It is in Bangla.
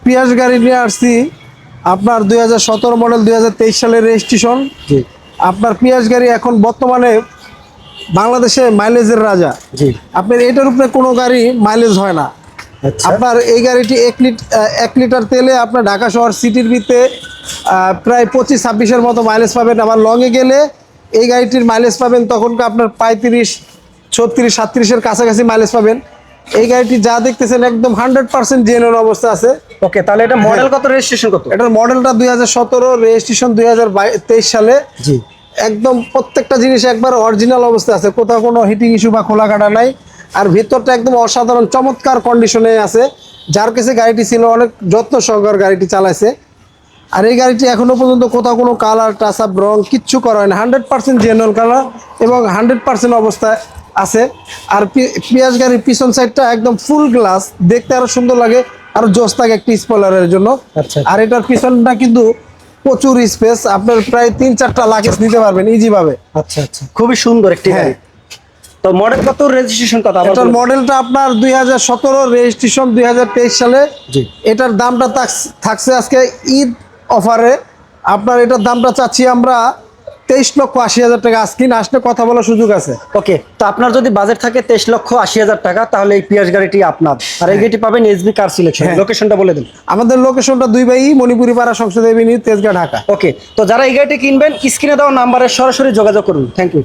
পিয়াস গাড়ি নিয়ে আসছি আপনার 2017 মডেল, 2023 সালের রেজিস্ট্রেশন। জি আপনার পিয়াস গাড়ি এখন বর্তমানে বাংলাদেশে মাইলেজের রাজা। জি। আপনার এটার উপরে কোনো গাড়ি মাইলেজ হয় না। আচ্ছা আপনার এই গাড়িটি 1 লিটার তেলে আপনার ঢাকা শহর সিটির ভিতরে প্রায় 25-26-এর মতো মাইলেজ পাবেন। আবার লংয়ে গেলে এই গাড়িটির মাইলেজ পাবেন তখনকার আপনার 35-36-37-এর কাছাকাছি মাইলেজ পাবেন। এই গাড়িটি যা দেখতেছেন একদম 100% জেনুইন অবস্থা আছে। ওকে, তাহলে এটা মডেল কত, রেজিস্ট্রেশন কত? এটার মডেলটা 2017, রেজিস্ট্রেশন 2023 সালে। জি একদম প্রত্যেকটা জিনিস একবার অরিজিনাল অবস্থায় আছে, কোথাও কোনো হিটিং ইস্যু বা খোলা কাটা নাই। আর ভিতরটা একদম অসাধারণ চমৎকার কন্ডিশনে আছে। যার কাছে গাড়িটি ছিল অনেক যত্ন সহকারে গাড়িটি চালাইছে। আর এই গাড়িটি এখনো পর্যন্ত কোথাও কোনো কালার টাচ আপ রং কিচ্ছু করা হয় না, 100% জেনুইন কালার এবং 100% অবস্থায় আছে। আর পিয়াস গাড়ির পিছন সাইডটা একদম ফুল গ্লাস, দেখতে আরো সুন্দর লাগে, আরো জোস থাকে একটি স্পয়লারের জন্য। আচ্ছা। আর এটার পিছনটা কিন্তু প্রচুর স্পেস, আপনার প্রায় 3-4টা লাগেজ নিতে পারবেন ইজি ভাবে। আচ্ছা আচ্ছা, খুবই সুন্দর একটি গাড়ি। তো মডেল কত, রেজিস্ট্রেশন কত? এটার মডেলটা আপনার 2017, রেজিস্ট্রেশন 2023 সালে। জি। এটার দামটা থাকছে আজকে ঈদ অফারে। আপনার এটার দামটা চাচ্ছি আমরা 23,80,000 টাকা। আজকে আসলে কথা বলার সুযোগ আছে। ওকে, তো আপনার যদি বাজেট থাকে 23,80,000 টাকা, তাহলে এই পিয়াস গাড়িটি আপনার। আর এই গাড়িটি পাবেন এসবি কার সিলেকশন। লোকেশনটা বলে দিন। আমাদের লোকেশনটা 2 বাই মণিপুরি পাড়া, সংসদ এভিনিউ, তেজগাঁ, ঢাকা। ওকে, তো যারা এই গাড়িটি কিনবেন স্ক্রিনে দেওয়া নাম্বারে সরাসরি যোগাযোগ করুন। Thank you.